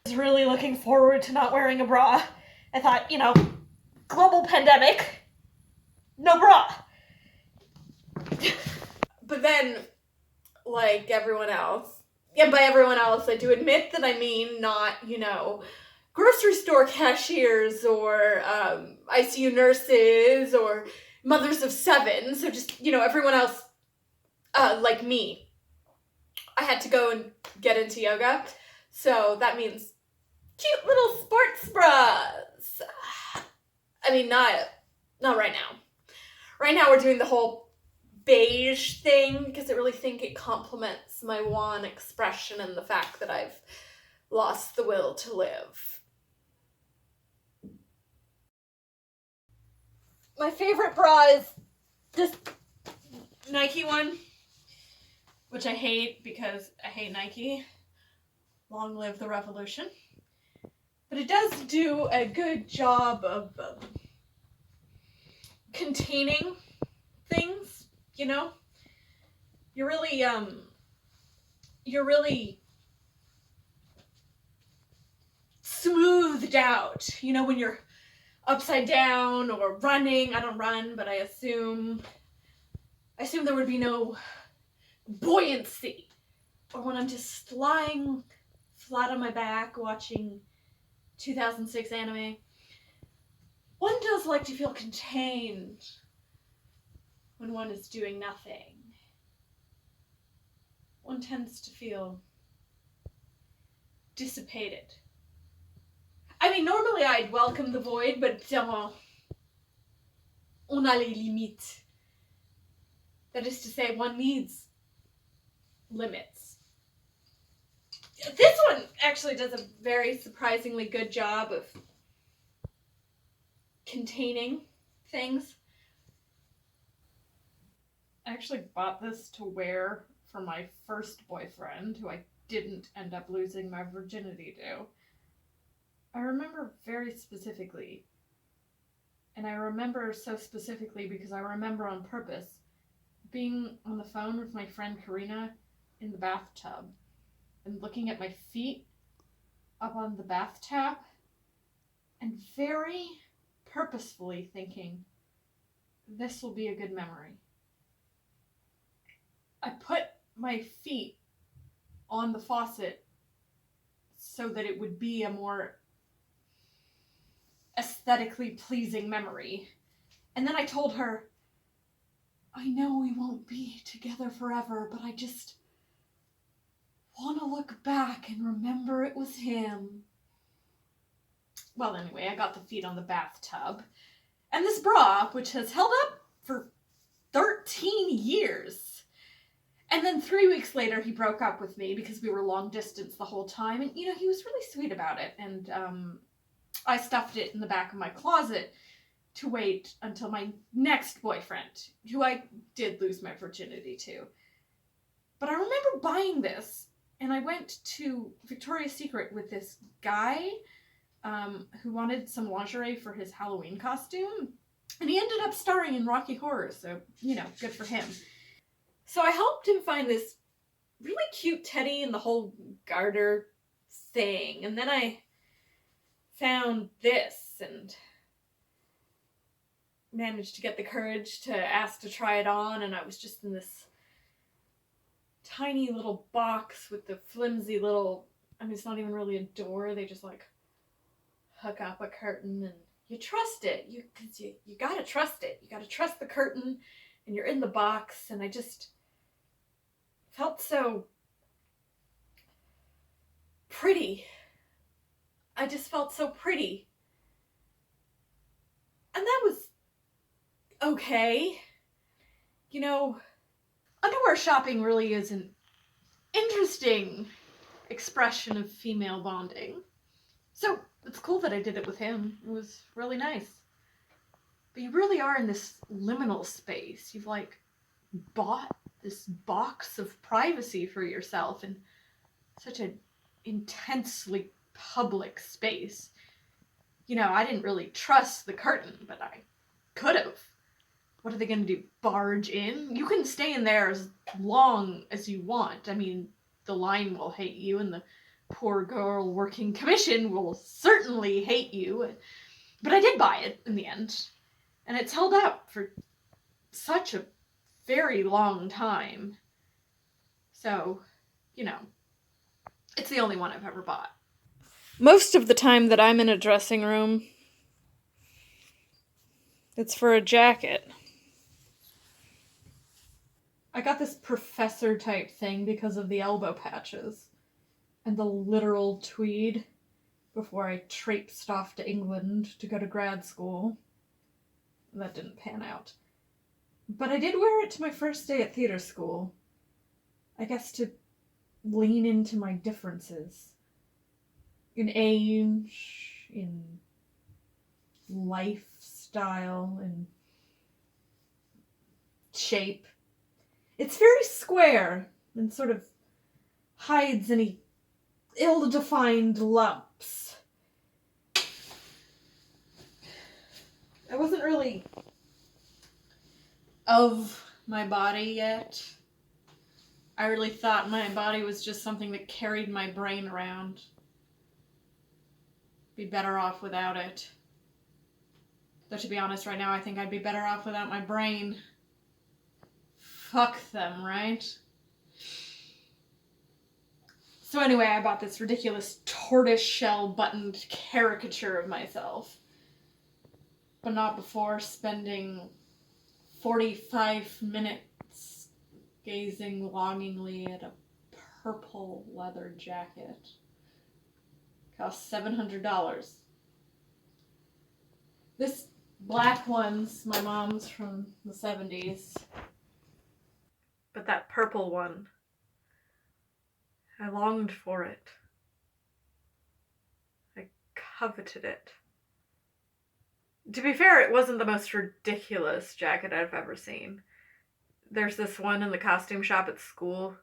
was really looking forward to not wearing a bra. I thought, you know, global pandemic, no bra. But then, like everyone else, and by everyone else, I do admit that I mean not, you know, grocery store cashiers or ICU nurses or mothers of 7. So just, you know, everyone else like me. I had to go and get into yoga. So that means cute little sports bras. I mean, not right now. Right now we're doing the whole beige thing because I really think it complements my one expression and the fact that I've lost the will to live. My favorite bra is this Nike one, which I hate because I hate Nike. Long live the revolution. But it does do a good job of containing things, you know? You're really smoothed out, you know, when you're upside down or running. I don't run, but I assume there would be no buoyancy. Or when I'm just lying flat on my back watching 2006 anime. One does like to feel contained when one is doing nothing. One tends to feel dissipated. I mean, normally I'd welcome the void, but on a les limites. That is to say, one needs limits. This one actually does a very surprisingly good job of containing things. I actually bought this to wear for my first boyfriend, who I didn't end up losing my virginity to. I remember very specifically, and I remember so specifically because I remember on purpose being on the phone with my friend Karina in the bathtub and looking at my feet up on the bath tap and very purposefully thinking, this will be a good memory. I put my feet on the faucet so that it would be a more aesthetically pleasing memory. And then I told her, I know we won't be together forever, but I just want to look back and remember it was him. Well, anyway, I got the feet on the bathtub. And this bra, which has held up for 13 years. And then 3 weeks later, he broke up with me because we were long distance the whole time. And, you know, he was really sweet about it. And I stuffed it in the back of my closet to wait until my next boyfriend, who I did lose my virginity to. But I remember buying this, and I went to Victoria's Secret with this guy who wanted some lingerie for his Halloween costume. And he ended up starring in Rocky Horror, so, you know, good for him. So I helped him find this really cute teddy and the whole garter thing. And then I found this and managed to get the courage to ask to try it on. And I was just in this tiny little box with the flimsy little, I mean, it's not even really a door. They just like hook up a curtain and you trust it. You gotta trust it. You gotta trust the curtain and you're in the box. And I just felt so pretty. I just felt so pretty. And that was okay. You know, underwear shopping really is an interesting expression of female bonding. So it's cool that I did it with him. It was really nice. But you really are in this liminal space. You've like bought this box of privacy for yourself in such an intensely public space. You know, I didn't really trust the curtain, but I could have. What are they going to do? Barge in? You can stay in there as long as you want. I mean, the line will hate you and the poor girl working commission will certainly hate you. But I did buy it in the end. And it's held out for such a very long time. So, you know, it's the only one I've ever bought. Most of the time that I'm in a dressing room, it's for a jacket. I got this professor type thing because of the elbow patches and the literal tweed before I traipsed off to England to go to grad school. That didn't pan out. But I did wear it to my first day at theater school. I guess to lean into my differences. In age, in lifestyle, in shape. It's very square and sort of hides any ill-defined lumps. I wasn't really of my body yet. I really thought my body was just something that carried my brain around. Be better off without it. Though to be honest, right now I think I'd be better off without my brain. Fuck them, right? So anyway, I bought this ridiculous tortoiseshell buttoned caricature of myself. But not before spending 45 minutes gazing longingly at a purple leather jacket. Cost $700. This black one's my mom's from the 70s. But that purple one, I longed for it. I coveted it. To be fair, it wasn't the most ridiculous jacket I've ever seen. There's this one in the costume shop at school.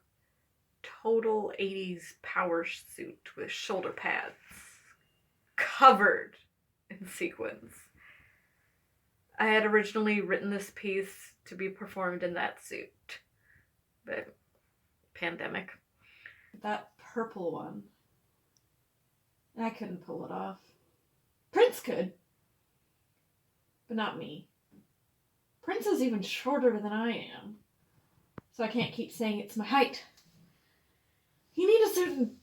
Total 80s power suit with shoulder pads. Covered in sequins. I had originally written this piece to be performed in that suit. But pandemic. That purple one. I couldn't pull it off. Prince could. But not me. Prince is even shorter than I am. So I can't keep saying it's my height. You need a certain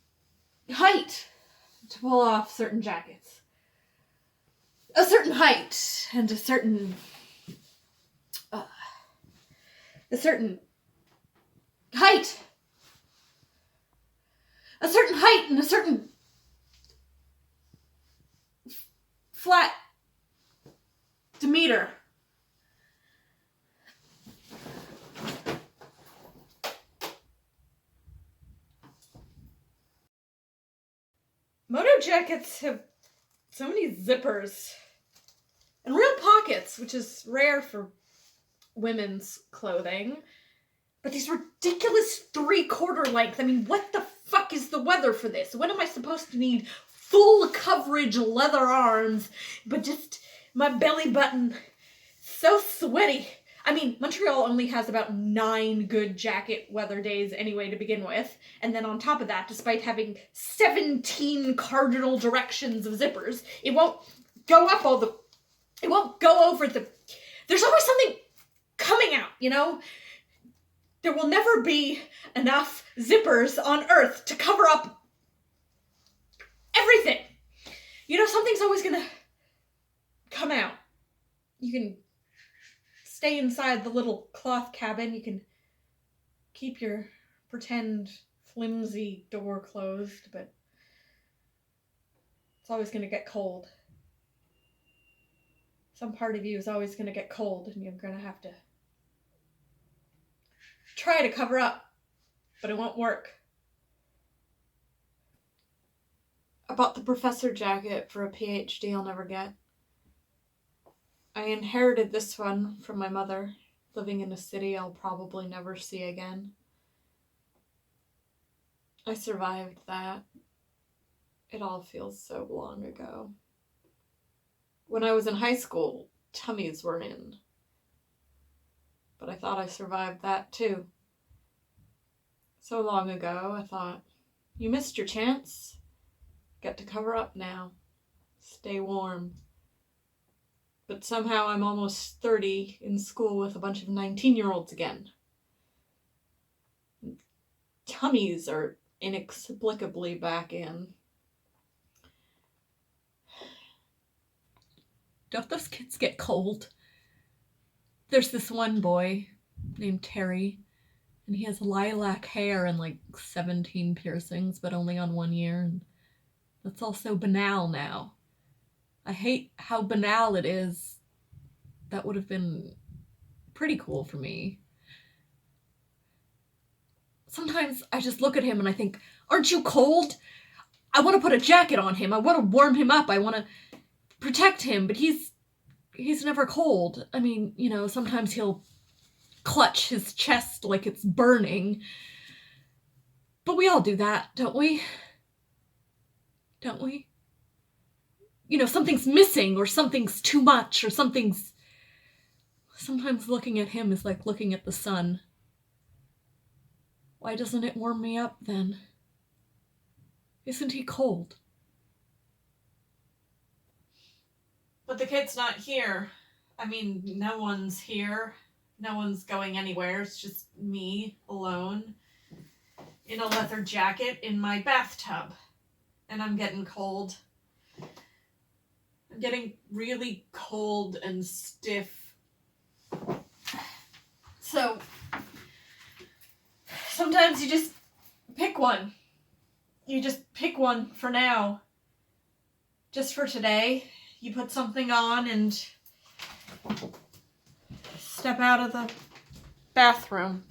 height to pull off certain jackets. A certain height and a certain height. A certain height and a certain flat demeter. Moto jackets have so many zippers and real pockets, which is rare for women's clothing. But these ridiculous 3/4 length. I mean, what the fuck is the weather for this? When am I supposed to need full coverage leather arms, but just my belly button so sweaty? I mean, Montreal only has about 9 good jacket weather days anyway to begin with. And then on top of that, despite having 17 cardinal directions of zippers, it won't go up it won't go over there's always something coming out, you know? There will never be enough zippers on Earth to cover up everything. You know, something's always gonna come out. You can stay inside the little cloth cabin. You can keep your pretend flimsy door closed, but it's always going to get cold. Some part of you is always going to get cold, and you're going to have to try to cover up, but it won't work. I bought the professor jacket for a PhD I'll never get. I inherited this one from my mother, living in a city I'll probably never see again. I survived that. It all feels so long ago. When I was in high school, tummies were in. But I thought I survived that too. So long ago, I thought, You missed your chance. Get to cover up now. Stay warm. But somehow I'm almost 30 in school with a bunch of 19-year-olds again. Tummies are inexplicably back in. Don't those kids get cold? There's this one boy named Terry, and he has lilac hair and like 17 piercings, but only on one ear. And that's all so banal now. I hate how banal it is. That would have been pretty cool for me. Sometimes I just look at him and I think, aren't you cold? I want to put a jacket on him. I want to warm him up. I want to protect him, but he's never cold. I mean, you know, sometimes he'll clutch his chest like it's burning. But we all do that, don't we? Don't we? You know, something's missing or something's too much or something's... Sometimes looking at him is like looking at the sun. Why doesn't it warm me up then? Isn't he cold? But the kid's not here. I mean, no one's here. No one's going anywhere. It's just me alone in a leather jacket in my bathtub. And I'm getting cold. I'm getting really cold and stiff. So, sometimes you just pick one. You just pick one for now. Just for today. You put something on and step out of the bathroom.